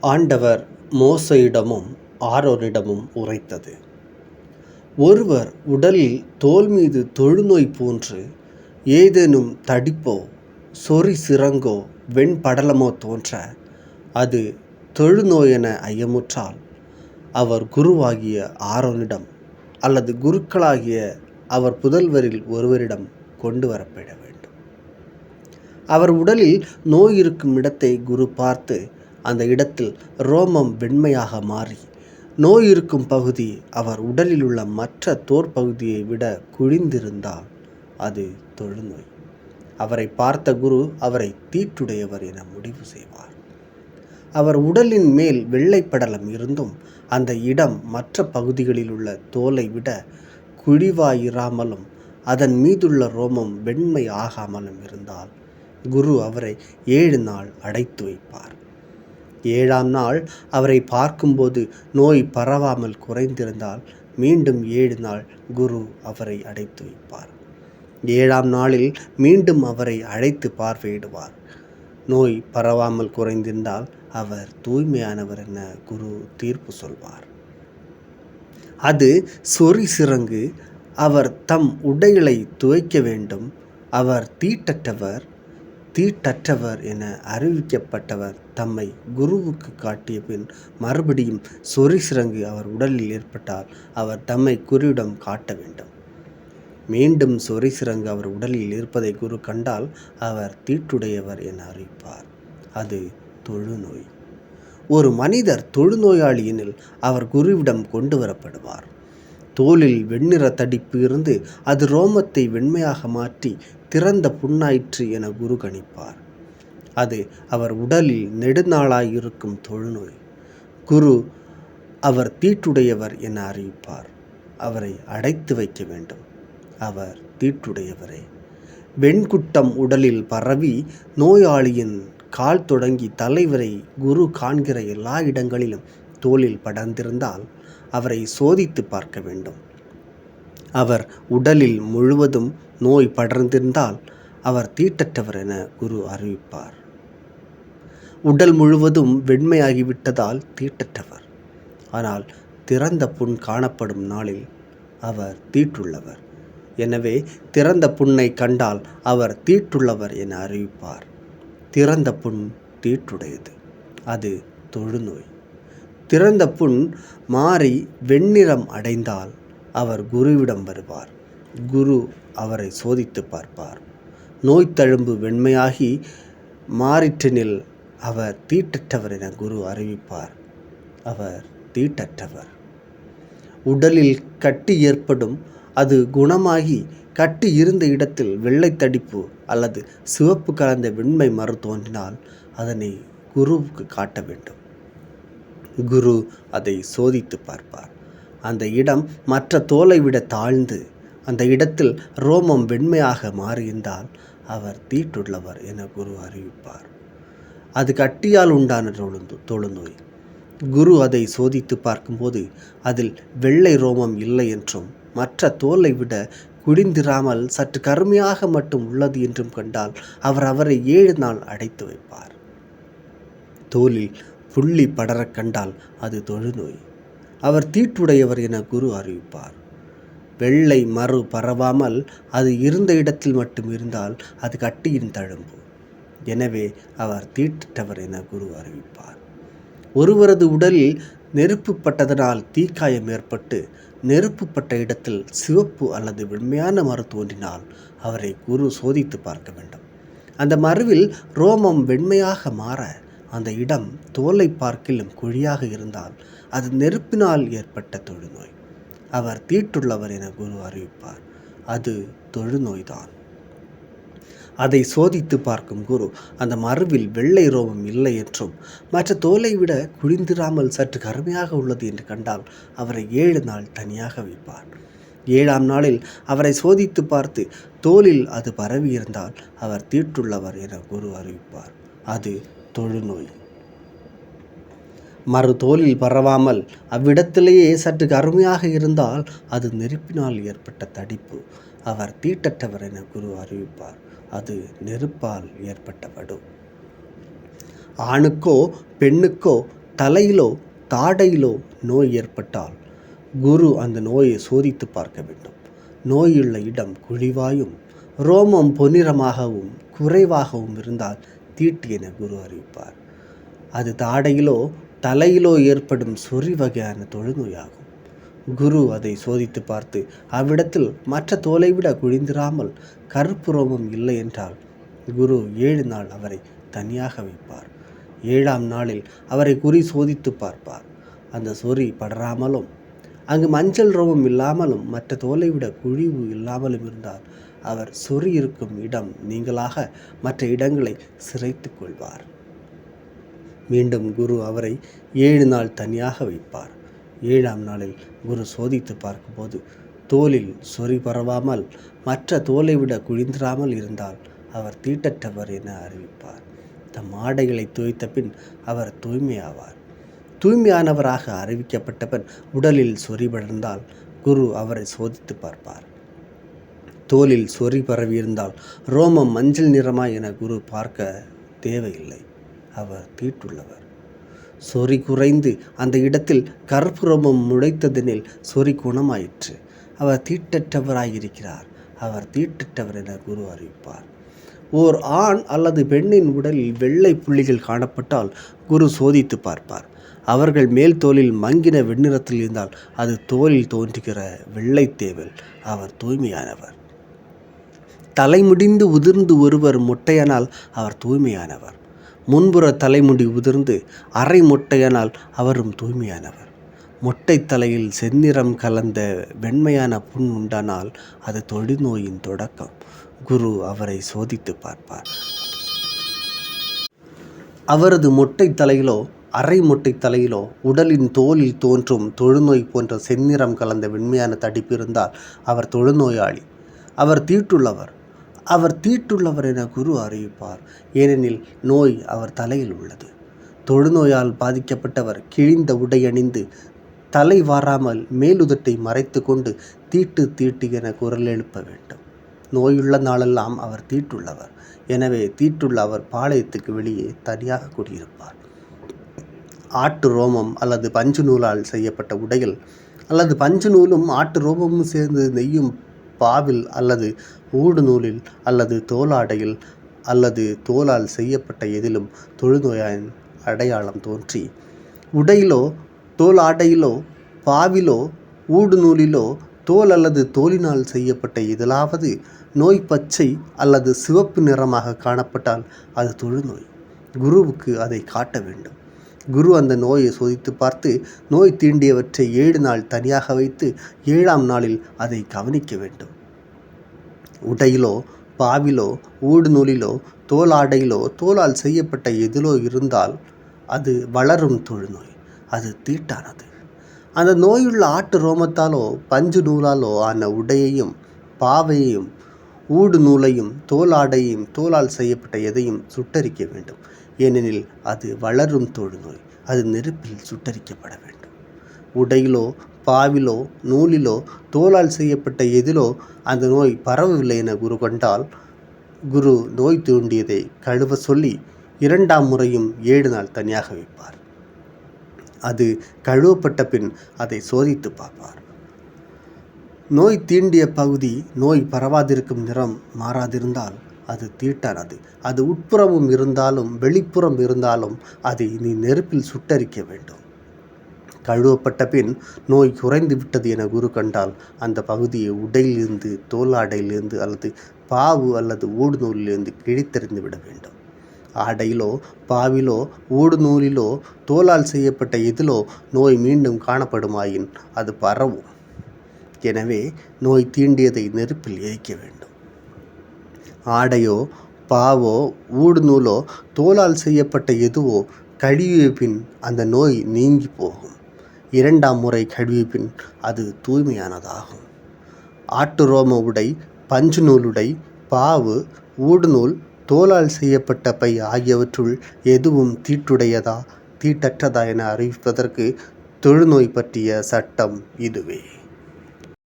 ஆண்டவர் மோசேயிடமும் ஆரோனிடமும் உரைத்தது. ஒருவர் உடலில் தோல் மீது தொழுநோய் போன்று ஏதேனும் தடிப்போ சொறி சிரங்கோ வெண்படலமோ தோன்ற அது தொழுநோயென ஐயமுற்றால் அவர் குருவாகிய ஆரோனிடம் அல்லது குருக்களாகிய அவர் புதல்வரில் ஒருவரிடம் கொண்டு வரப்பட வேண்டும். அவர் உடலில் நோய் இருக்கும் இடத்தை குரு பார்த்து அந்த இடத்தில் ரோமம் வெண்மையாக மாறி நோய் இருக்கும் பகுதி அவர் உடலில் உள்ள மற்ற தோற்பகுதியை விட குழிந்திருந்தால் அது தொழுநோய். அவரை பார்த்த குரு அவரை தீட்டுடையவர் என முடிவு செய்வார். அவர் உடலின் மேல் வெள்ளைப்படலம் இருந்தும் அந்த இடம் மற்ற பகுதிகளில் உள்ள தோலை விட குழிவாயிராமலும் அதன் மீதுள்ள ரோமம் வெண்மை ஆகாமலும் இருந்தால் குரு அவரை 7 நாள் அடைத்து வைப்பார். 7ஆம் நாள் அவரை பார்க்கும்போது நோய் பரவாமல் குறைந்திருந்தால் மீண்டும் 7 நாள் குரு அவரை அடைத்து வைப்பார். 7ஆம் நாளில் மீண்டும் அவரை அழைத்து பார்வையிடுவார். நோய் பரவாமல் குறைந்திருந்தால் அவர் தூய்மையானவர் என குரு தீர்ப்பு சொல்வார். அது சொறி சிரங்கு. அவர் தம் உடைகளை துவைக்க வேண்டும். அவர் தீட்டற்றவர் என அறிவிக்கப்பட்டவர் தம்மை குருவுக்கு காட்டிய பின் மறுபடியும் சொறி சிரங்கு அவர் உடலில் ஏற்பட்டால் அவர் தம்மை குருவிடம் காட்ட வேண்டும். மீண்டும் சொறி சிரங்கு அவர் உடலில் இருப்பதை குரு கண்டால் அவர் தீட்டுடையவர் என அறிவிப்பார். அது தொழுநோய். ஒரு மனிதர் தொழுநோயாளி எனில் அவர் குருவிடம் கொண்டு வரப்படுவார். தோலில் வெண்ணிற தடிப்பு இருந்து அது ரோமத்தை வெண்மையாக மாற்றி திறந்த புண்ணாயிற்று என குரு கணிப்பார். அது அவர் உடலில் நெடுநாளாயிருக்கும் தொழுநோய். குரு அவர் தீட்டுடையவர் என அறிவிப்பார். அவரை அடைத்து வைக்க வேண்டும். அவர் தீட்டுடையவரே. வெண்குட்டம் உடலில் பரவி நோயாளியின் கால் தொடங்கி தலைவரை குரு காண்கிற எல்லா இடங்களிலும் தோலில் படர்ந்திருந்தால் அவரை சோதித்து பார்க்க வேண்டும். அவர் உடலில் முழுவதும் நோய் படர்ந்திருந்தால் அவர் தீட்டற்றவர் என குரு அறிவிப்பார். உடல் முழுவதும் வெண்மையாகிவிட்டதால் தீட்டற்றவர். ஆனால் திறந்த புண் காணப்படும் நாளில் அவர் தீட்டுள்ளவர். எனவே திறந்த புண்ணை கண்டால் அவர் தீட்டுள்ளவர் என அறிவிப்பார். திறந்த புண் தீட்டுடையது. அது தொழுநோய். திறந்த புண் மாறி வெண்ணிறம் அடைந்தால் அவர் குருவிடம் வருவார். குரு அவரை சோதித்து பார்ப்பார். நோய் தழும்பு வெண்மையாகி மாறிற்றெனில் அவர் தீட்டற்றவர் என குரு அறிவிப்பார். அவர் தீட்டற்றவர். உடலில் கட்டி ஏற்படும். அது குணமாகி கட்டி இருந்த இடத்தில் வெள்ளைத்தடிப்பு அல்லது சிவப்பு கலந்த வெண்மை மறு தோன்றினால் அதனை குருவுக்கு காட்ட வேண்டும். குரு அதை சோதித்து பார்ப்பார். அந்த இடம் மற்ற தோலை விட தாழ்ந்து அந்த இடத்தில் ரோமம் வெண்மையாக மாறியிருந்தால் அவர் தீட்டுள்ளவர் என குரு அறிவிப்பார். அது கட்டியால் உண்டான தொழுநோய். குரு அதை சோதித்து பார்க்கும்போது அதில் வெள்ளை ரோமம் இல்லை என்றும் மற்ற தோலை விட குடிந்திராமல் சற்று கருமையாக மட்டும் உள்ளது என்றும் கண்டால் அவரை 7 நாள் அடைத்து வைப்பார். தோலில் புள்ளி படரக் கண்டால் அது தொழுநோய். அவர் தீட்டுடையவர் என குரு அறிவிப்பார். வெள்ளை மறு பரவாமல் அது இருந்த இடத்தில் மட்டும் இருந்தால் அது கட்டியின் தழும்பு. எனவே அவர் தீட்டற்றவர் என குரு அறிவிப்பார். ஒருவரது உடலில் நெருப்பு பட்டதனால் தீக்காயம் ஏற்பட்டு நெருப்பு பட்ட இடத்தில் சிவப்பு அல்லது வெண்மையான மறு தோன்றினால் அவரை குரு சோதித்து பார்க்க வேண்டும். அந்த மருவில் ரோமம் வெண்மையாக மாற அந்த இடம் தோலை பார்க்கிலும் குழியாக இருந்தால் அது நெருப்பினால் ஏற்பட்ட தொழுநோய். அவர் தீட்டுள்ளவர் என குரு அறிவிப்பார். அது தொழுநோய்தான். அதை சோதித்து பார்க்கும் குரு அந்த மருவில் வெள்ளை ரோமம் இல்லை என்றும் மற்ற தோலை விட குழிந்திராமல் சற்று கருமையாக உள்ளது என்று கண்டால் அவரை 7 நாள் தனியாக வைப்பார். 7ஆம் நாளில் அவரை சோதித்து பார்த்து தோலில் அது பரவி இருந்தால் அவர் தீட்டுள்ளவர் என குரு அறிவிப்பார். அது தொழுநோய். மறு தோலில் பரவாமல் அவ்விடத்திலேயே சற்று கருமையாக இருந்தால் அது நெருப்பினால் ஏற்பட்ட தடிப்பு. அவர் தீட்டற்றவர் என குரு அறிவிப்பார். அது நெருப்பால் ஏற்பட்ட வடு. ஆணுக்கோ பெண்ணுக்கோ தலையிலோ தாடையிலோ நோய் ஏற்பட்டால் குரு அந்த நோயை சோதித்து பார்க்க வேண்டும். நோயுள்ள இடம் குழிவாயும் ரோமம் பொன்னிறமாகவும் குறைவாகவும் இருந்தால் தீட்டு என குரு அறிவிப்பார். அது தாடையிலோ தலையிலோ ஏற்படும் சொறி வகையான தொழுநோயாகும். குரு அதை சோதித்து பார்த்து அவ்விடத்தில் மற்ற தோலை விட குழிந்திராமல் கருப்பு ரோமம் இல்லை என்றால் குரு 7 நாள் அவரை தனியாக வைப்பார். 7ஆம் நாளில் அவரை குறி சோதித்து பார்ப்பார். அந்த சொறி படராமலும் அங்கு மஞ்சள் ரோமம் இல்லாமலும் மற்ற தோலை விட குழிவு இல்லாமலும் இருந்தால் அவர் சொறி இருக்கும் இடம் நீங்களாக மற்ற இடங்களை சிரைத்து கொள்வார். மீண்டும் குரு அவரை 7 நாள் தனியாக வைப்பார். 7ஆம் நாளில் குரு சோதித்து பார்க்கும்போது தோலில் சொறி பரவாமல் மற்ற தோலை விட குழிந்திராமல் இருந்தால் அவர் தீட்டற்றவர் என அறிவிப்பார். தம் ஆடைகளை துவைத்த பின் அவர் தூய்மையாவார். தூய்மையானவராக அறிவிக்கப்பட்ட பின் உடலில் சொறி படர்ந்தால் குரு அவரை சோதித்து பார்ப்பார். தோலில் சொறி பரவியிருந்தால் ரோமம் மஞ்சள் நிறமா என குரு பார்க்க தேவையில்லை. அவர் தீட்டுள்ளவர். சொறி குறைந்து அந்த இடத்தில் கருப்பு ரோமம் முளைத்ததெனில் சொறி குணமாயிற்று. அவர் தீட்டற்றவராயிருக்கிறார். அவர் தீட்டற்றவர் என குரு அறிவிப்பார். ஓர் ஆண் அல்லது பெண்ணின் உடலில் வெள்ளை புள்ளிகள் காணப்பட்டால் குரு சோதித்து பார்ப்பார். அவர்கள் மேல் தோலில் மங்கின வெண்ணிறத்தில் இருந்தால் அது தோலில் தோன்றுகிற வெள்ளை தேவல். அவர் தூய்மையானவர். தலைமுடிந்து உதிர்ந்து ஒருவர் மொட்டையானால் அவர் தூய்மையானவர். முன்புற தலைமுடி உதிர்ந்து அரை மொட்டையானால் அவரும் தூய்மையானவர். மொட்டை தலையில் செந்நிறம் கலந்த வெண்மையான புண் உண்டானால் அது தொழுநோயின் தொடக்கம். குரு அவரை சோதித்து பார்ப்பார். அவரது மொட்டை தலையிலோ அரை மொட்டை தலையிலோ உடலின் தோலில் தோன்றும் தொழுநோய் போன்ற செந்நிறம் கலந்த வெண்மையான தடிப்பு இருந்தால் அவர் தொழுநோயாளி. அவர் தீட்டுள்ளவர். அவர் தீட்டுள்ளவர் என குரு அறிவிப்பார். ஏனெனில் நோய் அவர் தலையில் உள்ளது. தொழுநோயால் பாதிக்கப்பட்டவர் கிழிந்த உடை அணிந்து தலை வாராமல் மேலுதட்டை மறைத்து கொண்டு தீட்டு தீட்டு என குரல் எழுப்ப வேண்டும். நோயுள்ள நாளெல்லாம் அவர் தீட்டுள்ளவர். எனவே தீட்டுள்ள அவர் பாளையத்துக்கு வெளியே தனியாக குடியிருப்பார். ஆட்டு ரோமம் அல்லது பஞ்சு நூலால் செய்யப்பட்ட உடைகள் அல்லது பஞ்சு நூலும் ஆட்டு ரோமமும் சேர்ந்து நெய்யும் பாவில் அல்லது ஊடு நூலில் அல்லது தோலாடையில் அல்லது தோலால் செய்யப்பட்ட எதிலும் தொழுநோயின் அடையாளம் தோன்றி உடையிலோ தோல் ஆடையிலோ பாவிலோ ஊடு நூலிலோ தோல் அல்லது தோலினால் செய்யப்பட்ட எதிலாவது நோய் பச்சை அல்லது சிவப்பு நிறமாக காணப்பட்டால் அது தொழுநோய். குருவுக்கு அதை காட்ட வேண்டும். குரு அந்த நோயை சோதித்து பார்த்து நோய் தீண்டியவற்றை 7 நாள் தனியாக வைத்து 7ஆம் நாளில் அதை கவனிக்க வேண்டும். உடையிலோ பாவிலோ ஊடு நூலிலோ தோல் ஆடையிலோ தோலால் செய்யப்பட்ட எதிலோ இருந்தால் அது வளரும் தொழுநோய். அது தீட்டானது. அந்த நோயுள்ள ஆட்டு ரோமத்தாலோ பஞ்சு நூலாலோ ஆன உடையையும் பாவையையும் ஊடு நூலையும் தோல் ஆடையையும் தோலால் செய்யப்பட்ட எதையும் சுட்டரிக்க வேண்டும். ஏனெனில் அது வளரும் தொழுநோய். அது நெருப்பில் சுட்டரிக்கப்பட வேண்டும். உடையிலோ பாவிலோ நூலிலோ தோலால் செய்யப்பட்ட எதிலோ அந்த நோய் பரவவில்லை என குரு கண்டால் குரு நோய் தூண்டியதை கழுவ சொல்லி 2ஆம் முறையும் 7 நாள் தனியாக வைப்பார். அது கழுவப்பட்ட பின் அதை சோதித்து பார்ப்பார். நோய் தீண்டிய பகுதி நோய் பரவாதிருக்கும் நிறம் மாறாதிருந்தால் அது தீட்டானது. அது உட்புறமும் இருந்தாலும் வெளிப்புறம் இருந்தாலும் அதை நீ நெருப்பில் சுட்டரிக்க வேண்டும். கழுவப்பட்ட பின் நோய் குறைந்து விட்டது என குரு கண்டால் அந்த பகுதியை உடையிலிருந்து தோலாடையிலிருந்து அல்லது பாவு அல்லது ஊடு நூலிலிருந்து கிழித்தெறிந்து விட வேண்டும். ஆடையிலோ பாவிலோ ஊடு நூலிலோ தோலால் செய்யப்பட்ட எதிலோ நோய் மீண்டும் காணப்படுமாயின் அது பரவும். எனவே நோய் தீண்டியதை நெருப்பில் எரிக்க வேண்டும். ஆடையோ பாவோ ஊடு நூலோ தோலால் செய்யப்பட்ட எதுவோ கழுவிய பின் அந்த நோய் நீங்கி போகும். 2ஆம் முறை கழுவிய பின் அது தூய்மையானதாகும். ஆட்டு ரோம உடை பஞ்சு நூலுடை பாவு ஊடு நூல் தோலால் செய்யப்பட்ட பை ஆகியவற்றுள் எதுவும் தீட்டுடையதா தீட்டற்றதா என அறிவிப்பதற்கு தொழுநோய் பற்றிய சட்டம் இதுவே.